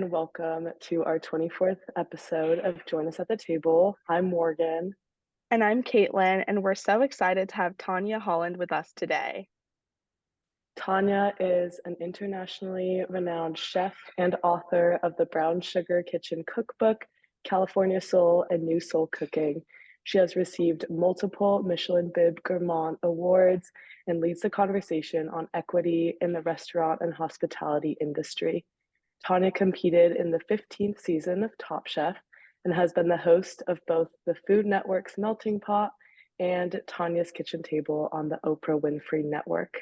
and welcome to our 24th episode of Join Us at the Table. I'm Morgan. And I'm Caitlin, and we're so excited to have Tanya Holland with us today. Tanya is an internationally renowned chef and author of the Brown Sugar Kitchen Cookbook, California Soul, and New Soul Cooking. She has received multiple Michelin Bib Gourmand awards and leads the conversation on equity in the restaurant and hospitality industry. Tanya competed in the 15th season of Top Chef and has been the host of both the Food Network's Melting Pot and Tanya's Kitchen Table on the Oprah Winfrey Network.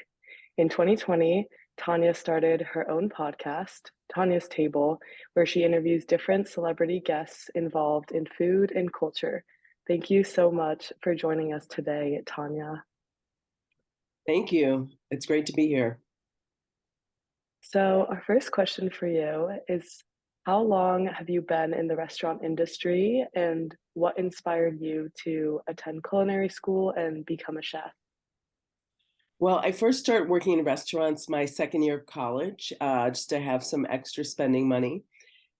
In 2020, Tanya started her own podcast, Tanya's Table, where she interviews different celebrity guests involved in food and culture. Thank you so much for joining us today, Tanya. Thank you. It's great to be here. So, our first question for you is, how long have you been in the restaurant industry, and what inspired you to attend culinary school and become a chef? Well, I first started working in restaurants my second year of college, just to have some extra spending money.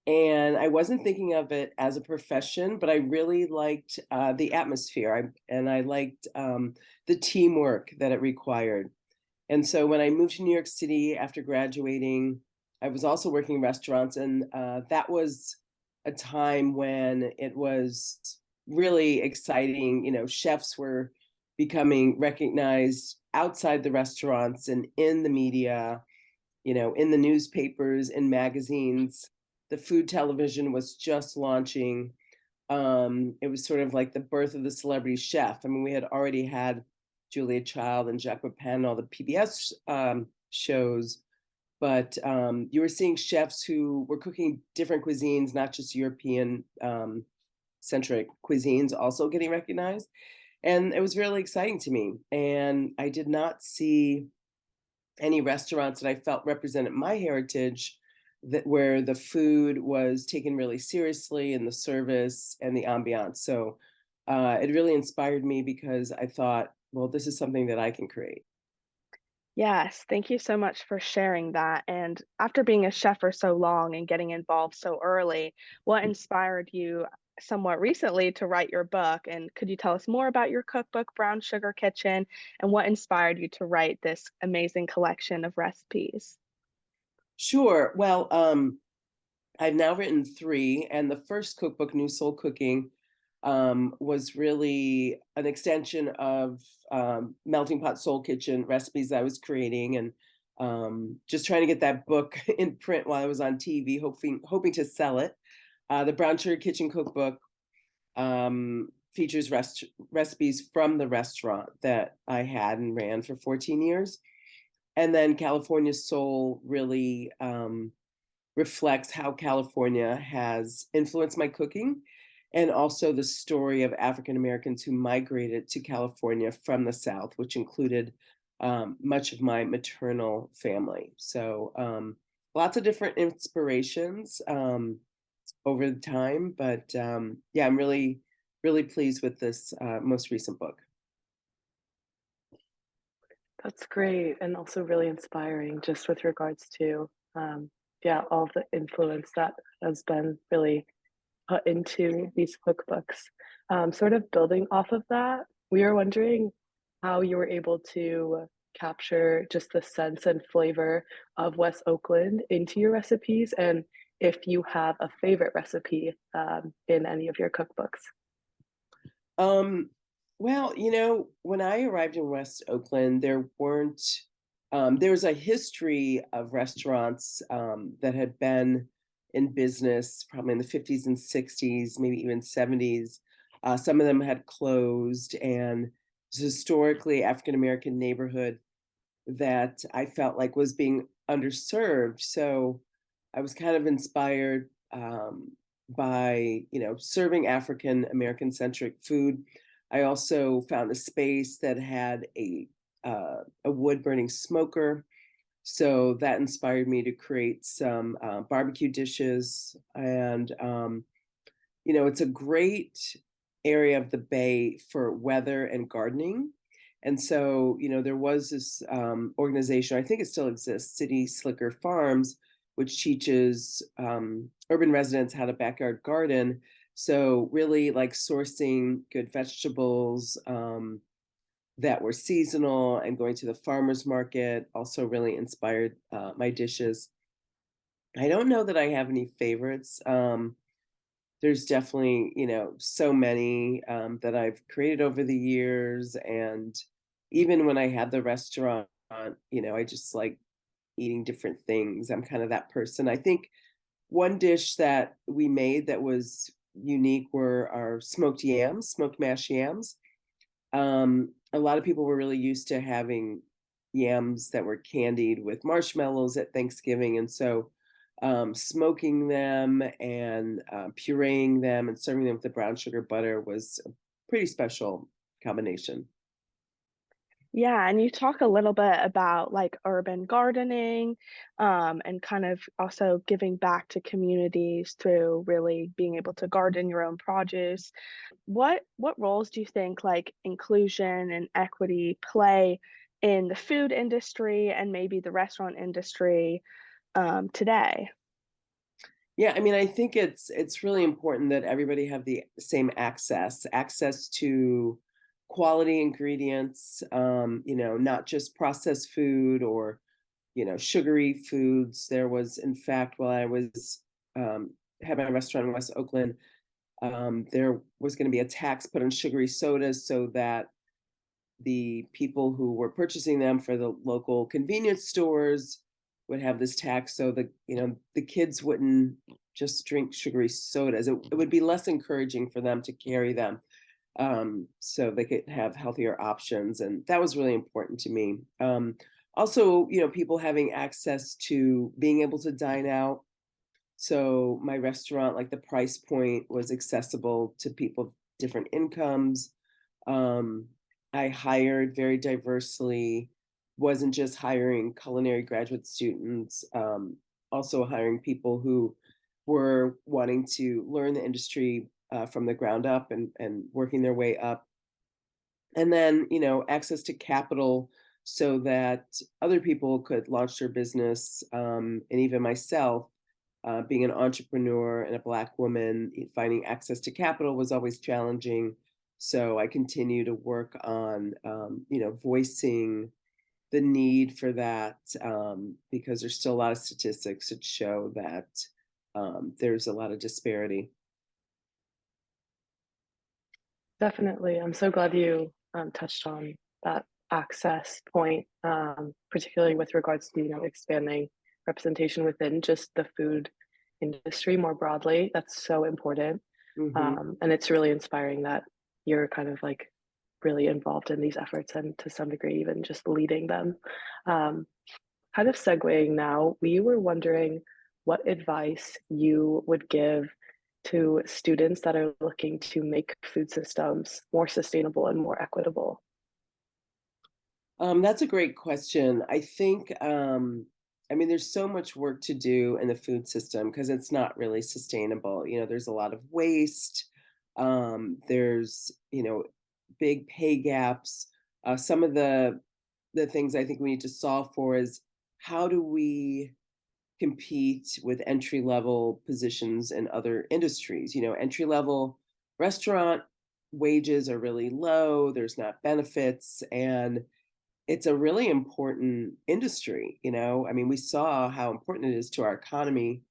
And I wasn't thinking of it as a profession, but I really liked the atmosphere, and I liked the teamwork that it required. And so when I moved to New York City after graduating, I was also working in restaurants, and that was a time when it was really exciting. You know, chefs were becoming recognized outside the restaurants and in the media, in the newspapers, in magazines. The food television was just launching. It was sort of like the birth of the celebrity chef. I mean, we had already had Julia Child and Jacques Pepin, all the PBS shows, but you were seeing chefs who were cooking different cuisines, not just European centric cuisines, also getting recognized. And it was really exciting to me. And I did not see any restaurants that I felt represented my heritage, that where the food was taken really seriously, and the service and the ambiance. So it really inspired me, because I thought, well, this is something that I can create. Yes, thank you so much for sharing that. And after being a chef for so long and getting involved so early, what inspired you somewhat recently to write your book? And could you tell us more about your cookbook, Brown Sugar Kitchen, and what inspired you to write this amazing collection of recipes? Sure. Well, I've now written three, and the first cookbook, New Soul Cooking, was really an extension of Melting Pot Soul Kitchen recipes I was creating, and just trying to get that book in print while I was on TV, hoping to sell it. The Brown Sugar Kitchen Cookbook features recipes from the restaurant that I had and ran for 14 years. And then California Soul really reflects how California has influenced my cooking, and also the story of African Americans who migrated to California from the South, which included much of my maternal family. So lots of different inspirations over the time, but yeah, I'm really, really pleased with this most recent book. That's great, and also really inspiring, just with regards to, all the influence that has been really put into these cookbooks. Sort of building off of that, we are wondering how you were able to capture just the sense and flavor of West Oakland into your recipes, and if you have a favorite recipe in any of your cookbooks. Well, when I arrived in West Oakland, there was a history of restaurants that had been in business probably in the 50s and 60s, maybe even 70s. Some of them had closed, and it was historically African American neighborhood that I felt like was being underserved. So I was kind of inspired by, serving African American centric food. I also found a space that had a wood burning smoker. So that inspired me to create some barbecue dishes. And, it's a great area of the Bay for weather and gardening. And so, there was this organization, I think it still exists, City Slicker Farms, which teaches urban residents how to backyard garden. So really like sourcing good vegetables that were seasonal and going to the farmer's market also really inspired my dishes. I don't know that I have any favorites. There's definitely, so many that I've created over the years. And even when I had the restaurant, I just like eating different things. I'm kind of that person. I think one dish that we made that was unique were our smoked yams, smoked mashed yams. A lot of people were really used to having yams that were candied with marshmallows at Thanksgiving. And so smoking them and pureeing them and serving them with the brown sugar butter was a pretty special combination. Yeah, and you talk a little bit about like urban gardening, and kind of also giving back to communities through really being able to garden your own produce. What roles do you think like inclusion and equity play in the food industry and maybe the restaurant industry today? Yeah, I mean, I think it's really important that everybody have the same access to quality ingredients, not just processed food or, sugary foods. There was, in fact, while I was had my restaurant in West Oakland, there was going to be a tax put on sugary sodas so that the people who were purchasing them for the local convenience stores would have this tax so the kids wouldn't just drink sugary sodas. It would be less encouraging for them to carry them, so they could have healthier options, and that was really important to me. Also, people having access to being able to dine out. So my restaurant, like the price point was accessible to people of different incomes. um, I hired very diversely, wasn't just hiring culinary graduate students, also hiring people who were wanting to learn the industry from the ground up and working their way up. And then, access to capital so that other people could launch their business, and even myself, being an entrepreneur and a Black woman, finding access to capital was always challenging. So I continue to work on, voicing the need for that, because there's still a lot of statistics that show that there's a lot of disparity. Definitely. I'm so glad you touched on that access point, particularly with regards to, expanding representation within just the food industry more broadly. That's so important. Hmm. And it's really inspiring that you're kind of like really involved in these efforts and to some degree, even just leading them. Um, Kind of segueing now, we were wondering what advice you would give to students that are looking to make food systems more sustainable and more equitable. That's a great question. I think, I mean, there's so much work to do in the food system because it's not really sustainable. There's a lot of waste. There's, big pay gaps. Some of the things I think we need to solve for is how do we compete with entry level positions in other industries? Entry level restaurant wages are really low. There's not benefits, and it's a really important industry. I mean, we saw how important it is to our economy.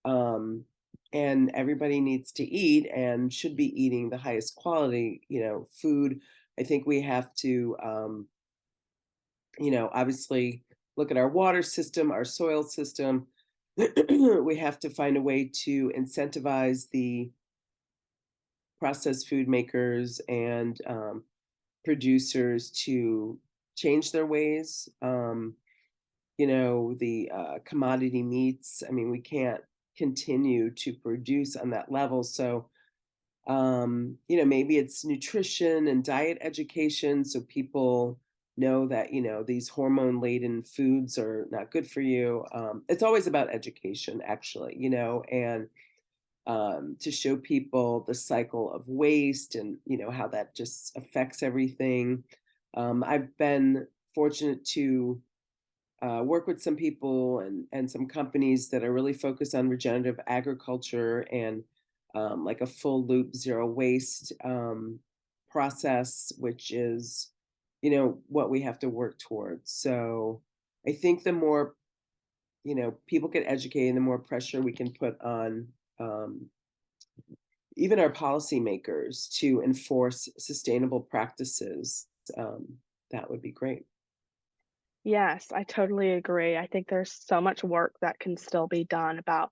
um, and everybody needs to eat and should be eating the highest quality, food. I think we have to, obviously look at our water system, our soil system. We have to find a way to incentivize the processed food makers and producers to change their ways. The commodity meats, I mean, we can't continue to produce on that level. So, maybe it's nutrition and diet education so people know that, these hormone laden foods are not good for you. It's always about education, actually, and to show people the cycle of waste and how that just affects everything. I've been fortunate to work with some people and some companies that are really focused on regenerative agriculture and like a full loop zero waste process, which is, what we have to work towards. So I think the more, people get educated, the more pressure we can put on even our policymakers to enforce sustainable practices, that would be great. Yes, I totally agree. I think there's so much work that can still be done about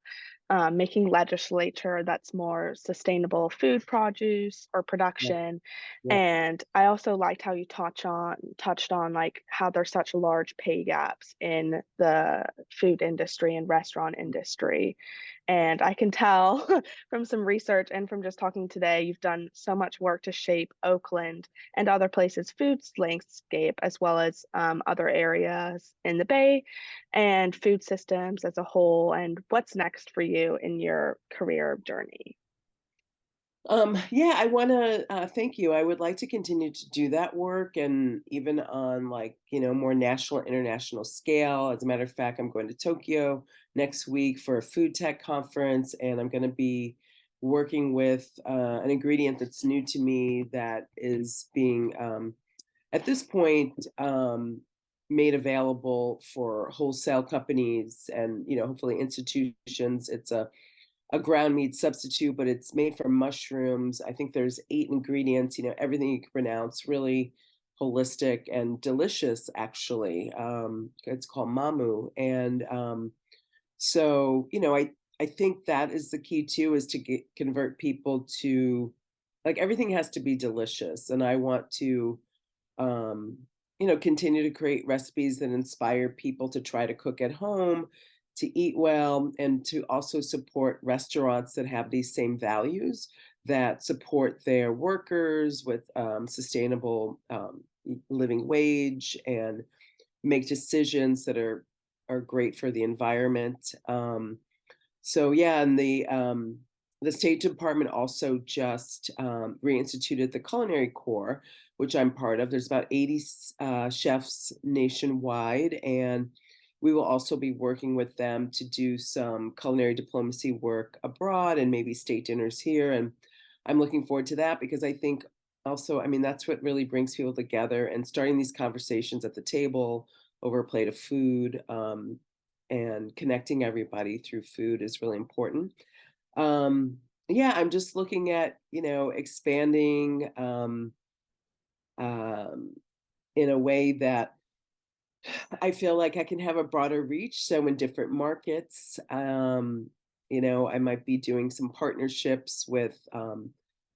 making legislature that's more sustainable food produce or Yeah, production. yeah. And I also liked how you touched on like how there's such large pay gaps in the food industry and restaurant industry. And I can tell from some research and from just talking today, you've done so much work to shape Oakland and other places' food landscape, as well as other areas in the Bay and food systems as a whole. And what's next for you in your career journey? Yeah, I want to thank you. I would like to continue to do that work and even on like, more national, international scale. As a matter of fact, I'm going to Tokyo next week for a food tech conference, and I'm going to be working with an ingredient that's new to me that is being, at this point, made available for wholesale companies and, hopefully institutions. It's a ground meat substitute, but it's made from mushrooms. I think there's 8 ingredients, everything you can pronounce, really holistic and delicious, actually. It's called Mamu. And so, I think that is the key too, is to convert people to, like, everything has to be delicious. And I want to, um, continue to create recipes that inspire people to try to cook at home, to eat well, and to also support restaurants that have these same values, that support their workers with sustainable living wage, and make decisions that are great for the environment. So yeah, and the State Department also just reinstituted the Culinary Corps, which I'm part of. There's about 80 chefs nationwide, and we will also be working with them to do some culinary diplomacy work abroad and maybe state dinners here. And I'm looking forward to that because I think also, I mean, that's what really brings people together, and starting these conversations at the table over a plate of food, and connecting everybody through food is really important. Um, yeah, I'm just looking at, expanding um, in a way that I feel like I can have a broader reach. So in different markets, I might be doing some partnerships with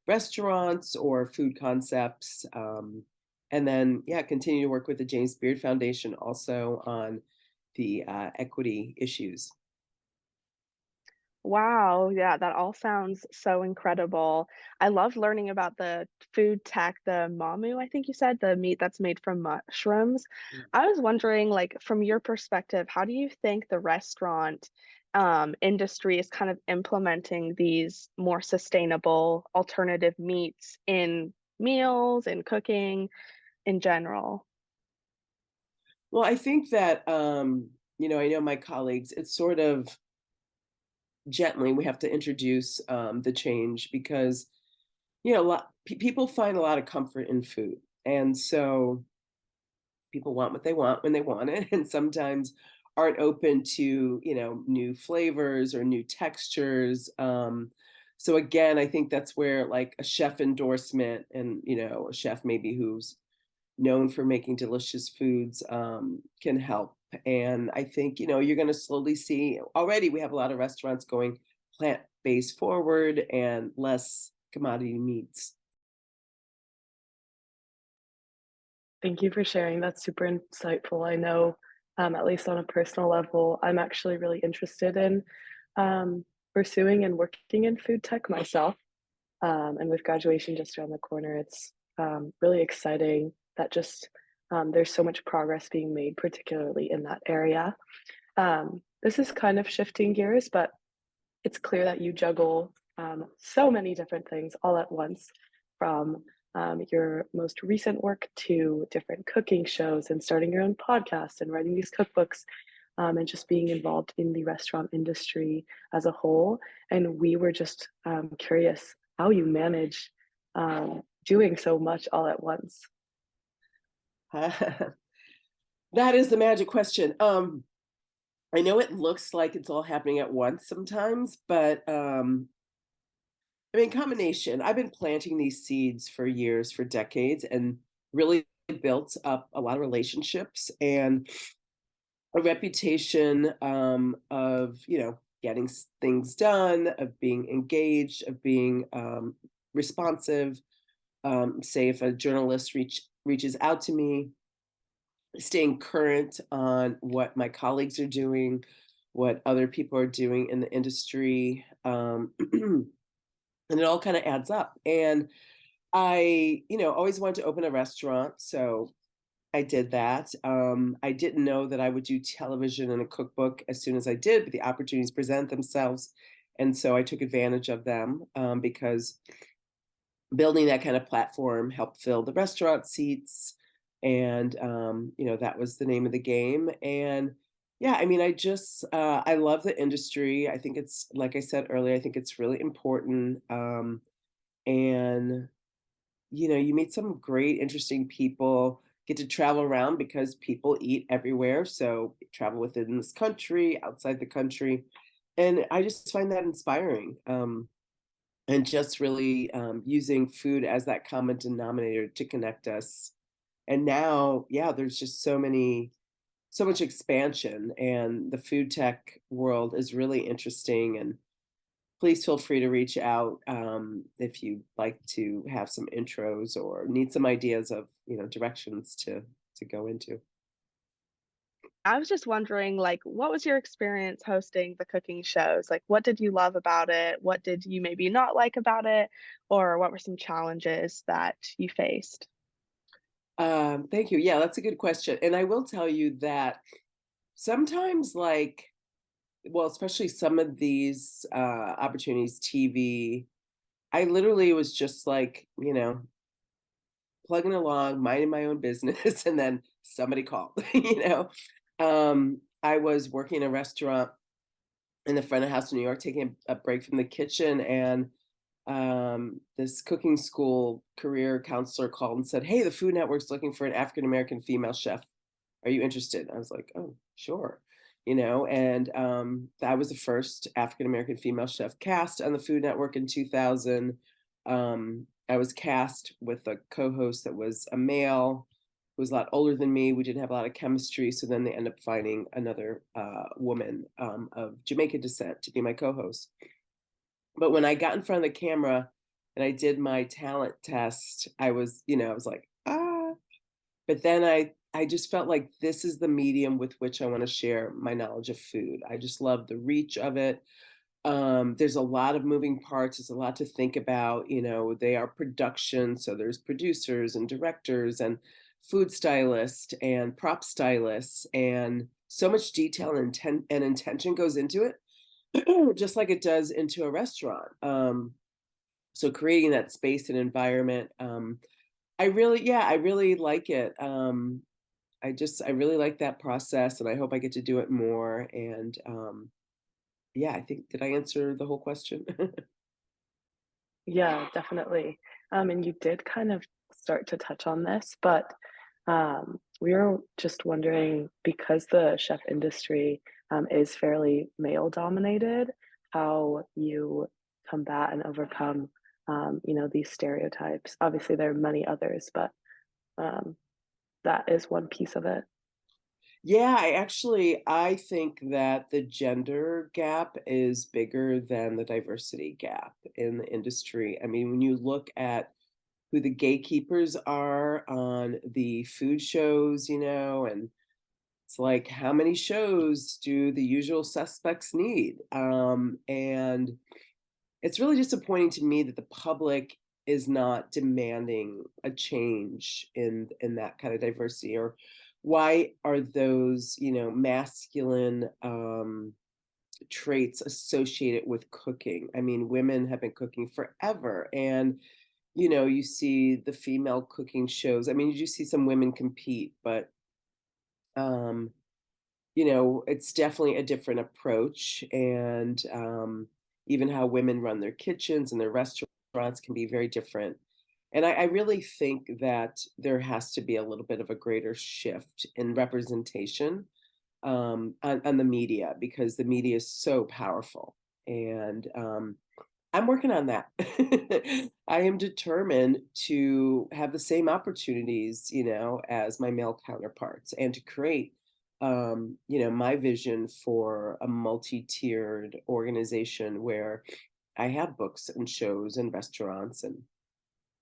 restaurants or food concepts. And then, yeah, continue to work with the James Beard Foundation also on the equity issues. Wow, yeah, that all sounds so incredible. I love learning about the food tech, the mamu, I think you said, the meat that's made from mushrooms. I was wondering, like, from your perspective, how do you think the restaurant industry is kind of implementing these more sustainable alternative meats in meals and cooking in general? Well, I think that, I know my colleagues, it's sort of gently we have to introduce the change because, a lot people find a lot of comfort in food. And so people want what they want when they want it, and sometimes aren't open to, new flavors or new textures. So again, I think that's where like a chef endorsement and, a chef maybe who's known for making delicious foods can help. And I think, you're going to slowly see, already we have a lot of restaurants going plant-based forward and less commodity meats. Thank you for sharing. That's super insightful. I know, at least on a personal level, I'm actually really interested in pursuing and working in food tech myself. And with graduation just around the corner, it's really exciting that just there's so much progress being made, particularly in that area. This is kind of shifting gears, but it's clear that you juggle so many different things all at once, from your most recent work to different cooking shows and starting your own podcast and writing these cookbooks, and just being involved in the restaurant industry as a whole. And we were just curious how you manage doing so much all at once. That is the magic question. I know it looks like it's all happening at once sometimes, but I mean, combination. I've been planting these seeds for years, for decades, and really built up a lot of relationships and a reputation of, getting things done, of being engaged, of being responsive. Say if a journalist reaches out to me, staying current on what my colleagues are doing, what other people are doing in the industry. And it all kind of adds up. And I, always wanted to open a restaurant. So I did that. I didn't know that I would do television and a cookbook as soon as I did, but the opportunities present themselves. And so I took advantage of them because building that kind of platform helped fill the restaurant seats. And, that was the name of the game. And yeah, I mean, I love the industry. I think it's, like I said earlier, I think it's really important. And you meet some great, interesting people, get to travel around because people eat everywhere. So travel within this country, outside the country. And I just find that inspiring. And just really using food as that common denominator to connect us. And now, yeah, there's just so much expansion, and the food tech world is really interesting. And please feel free to reach out if you'd like to have some intros or need some ideas of directions to go into. I was just wondering, like, what was your experience hosting the cooking shows? Like, what did you love about it? What did you maybe not like about it? Or what were some challenges that you faced? Thank you. Yeah, that's a good question. And I will tell you that sometimes, like, well, especially some of these opportunities, TV, I literally was just like, plugging along, minding my own business, and then somebody called. I was working in a restaurant in the front of house in New York, taking a break from the kitchen, and this cooking school career counselor called and said, "Hey, the Food Network's looking for an African American female chef. Are you interested?" I was like, "Oh, sure." And I was the first African American female chef cast on the Food Network in 2000. I was cast with a co-host that was a male who was a lot older than me. We didn't have a lot of chemistry, so then they ended up finding another woman of Jamaican descent to be my co-host. But when I got in front of the camera and I did my talent test, I was like, ah. But then I just felt like this is the medium with which I want to share my knowledge of food. I just love the reach of it. There's a lot of moving parts. There's a lot to think about. They are production, so there's producers and directors and food stylists and prop stylists, and so much detail and intention goes into it, just like it does into a restaurant. So creating that space and environment, I really like it. I really like that process, and I hope I get to do it more. And yeah, I think, did I answer the whole question? Yeah, definitely. And you did kind of start to touch on this, but we were just wondering, because the chef industry is fairly male dominated, how you combat and overcome, these stereotypes. Obviously, there are many others, but um, that is one piece of it. Yeah, I think that the gender gap is bigger than the diversity gap in the industry. I mean, when you look at who the gatekeepers are on the food shows, and it's like, how many shows do the usual suspects need? And it's really disappointing to me that the public is not demanding a change in that kind of diversity. Or why are those masculine traits associated with cooking? I mean, women have been cooking forever, and you see the female cooking shows. I mean, you do see some women compete, but um, it's definitely a different approach. And even how women run their kitchens and their restaurants can be very different. And I really think that there has to be a little bit of a greater shift in representation on the media, because the media is so powerful. And I'm working on that. I am determined to have the same opportunities, as my male counterparts, and to create, my vision for a multi-tiered organization where I have books and shows and restaurants, and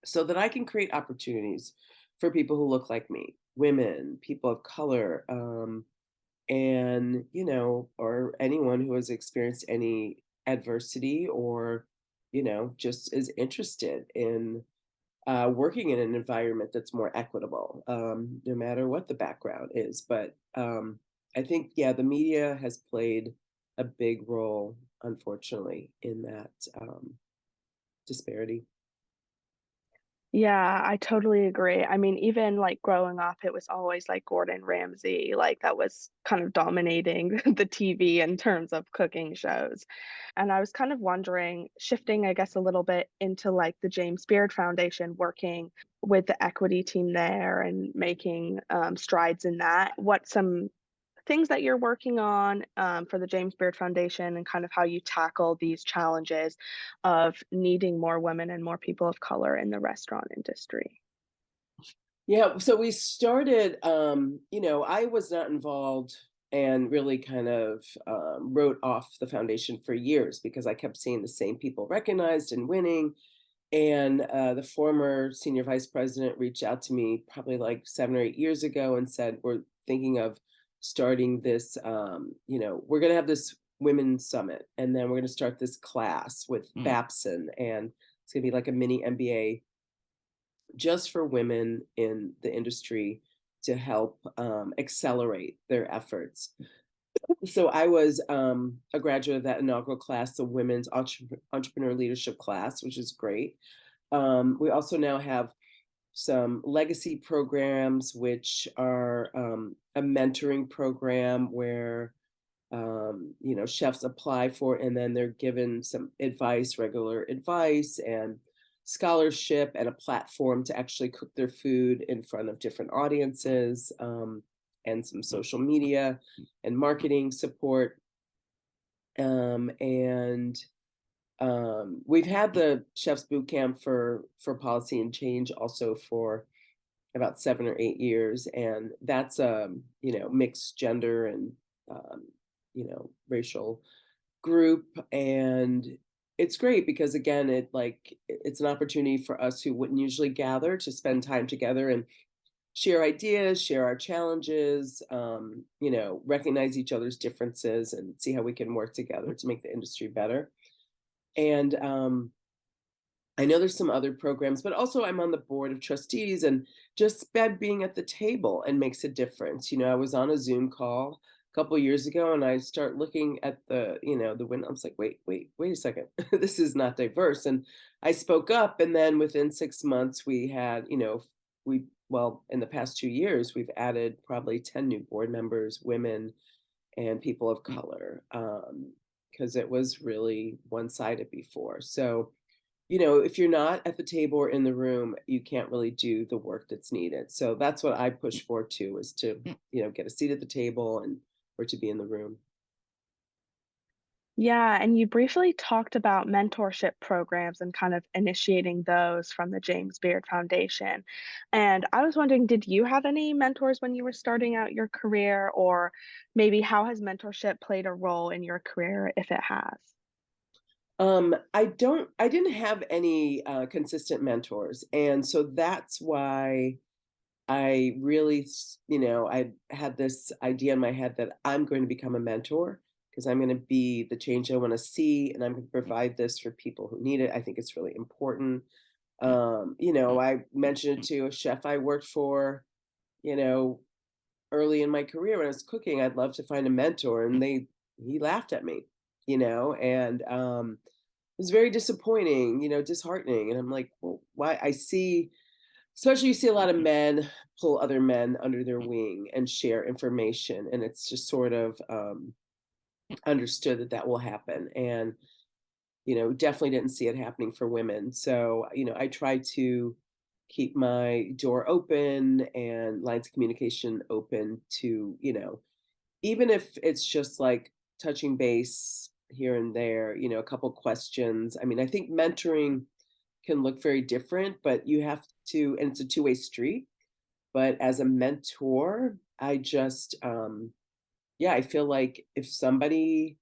so that I can create opportunities for people who look like me, women, people of color, and or anyone who has experienced any adversity, or just is interested in working in an environment that's more equitable, no matter what the background is. But I think, yeah, the media has played a big role, unfortunately, in that disparity. Yeah, I totally agree. I mean, even like growing up, it was always like Gordon Ramsay, like that was kind of dominating the TV in terms of cooking shows. And I was kind of wondering, shifting, I guess, a little bit into like the James Beard Foundation, working with the equity team there and making strides in that. What some things that you're working on for the James Beard Foundation, and kind of how you tackle these challenges of needing more women and more people of color in the restaurant industry. Yeah, so we started, I was not involved and really kind of wrote off the foundation for years because I kept seeing the same people recognized and winning. And the former senior vice president reached out to me probably like 7 or 8 years ago and said, we're thinking of starting this, we're going to have this women's summit, and then we're going to start this class with Babson, and it's going to be like a mini MBA just for women in the industry to help accelerate their efforts. So I was a graduate of that inaugural class, the Women's Entrepreneur Leadership class, which is great. We also now have some legacy programs, which are a mentoring program where chefs apply for, and then they're given some advice, regular advice, and scholarship, and a platform to actually cook their food in front of different audiences, and some social media and marketing support. And we've had the Chef's Boot Camp for Policy and Change also for about 7 or 8 years, and that's mixed gender and racial group. And it's great because, again, it's an opportunity for us who wouldn't usually gather to spend time together and share ideas, share our challenges, recognize each other's differences, and see how we can work together to make the industry better. And I know there's some other programs, but also I'm on the board of trustees, and just being at the table and makes a difference. I was on a Zoom call a couple of years ago, and I start looking at the window. I was like, wait a second, this is not diverse. And I spoke up, and then within 6 months, we had, in the past 2 years, we've added probably 10 new board members, women and people of color, because it was really one-sided before. So, if you're not at the table or in the room, you can't really do the work that's needed. So that's what I push for too, is to, get a seat at the table and or to be in the room. Yeah, and you briefly talked about mentorship programs and kind of initiating those from the James Beard Foundation. And I was wondering, did you have any mentors when you were starting out your career, or maybe how has mentorship played a role in your career if it has? I didn't have any consistent mentors. And so that's why I really, I had this idea in my head that I'm going to become a mentor, because I'm going to be the change I want to see, and I'm going to provide this for people who need it. I think it's really important. I mentioned it to a chef I worked for, early in my career when I was cooking. I'd love to find a mentor, and he laughed at me, and was very disappointing, disheartening. And I'm like, well, why? Especially you see a lot of men pull other men under their wing and share information. And it's just sort of understood that that will happen. And, definitely didn't see it happening for women. So, I try to keep my door open and lines of communication open to, even if it's just like touching base here and there, a couple questions. I mean, I think mentoring can look very different, but you have to, and it's a two-way street. But as a mentor, I just, yeah, I feel like if somebody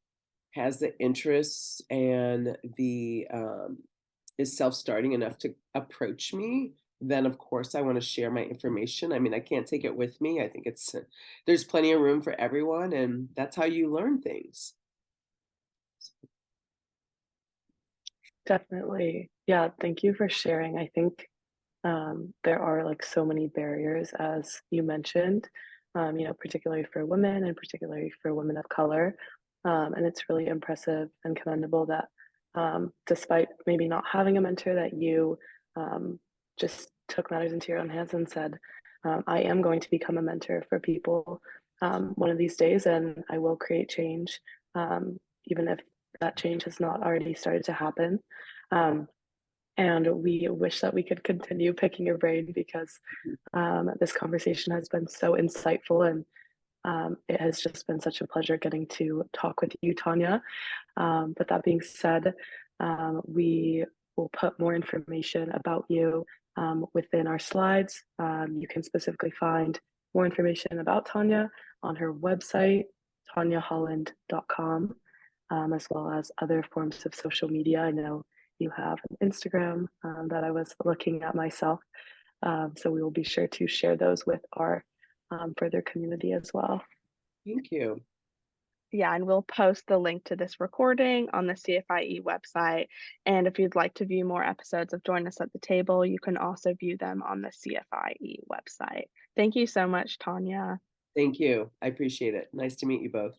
has the interests and the is self-starting enough to approach me, then of course I want to share my information. I mean, I can't take it with me. I think there's plenty of room for everyone, and that's how you learn things. Definitely. Yeah, thank you for sharing. I think there are like so many barriers, as you mentioned, particularly for women and particularly for women of color. And it's really impressive and commendable that despite maybe not having a mentor, that you just took matters into your own hands and said, I am going to become a mentor for people one of these days, and I will create change, even if that change has not already started to happen. Um, and we wish that we could continue picking your brain because this conversation has been so insightful, and it has just been such a pleasure getting to talk with you, Tanya. But that being said, we will put more information about you within our slides. You can specifically find more information about Tanya on her website, tanyaholland.com, as well as other forms of social media. I know you have an Instagram that I was looking at myself. So we will be sure to share those with our further community as well. Thank you. Yeah, and we'll post the link to this recording on the CFIE website. And if you'd like to view more episodes of Join Us at the Table, you can also view them on the CFIE website. Thank you so much, Tanya. Thank you. I appreciate it. Nice to meet you both.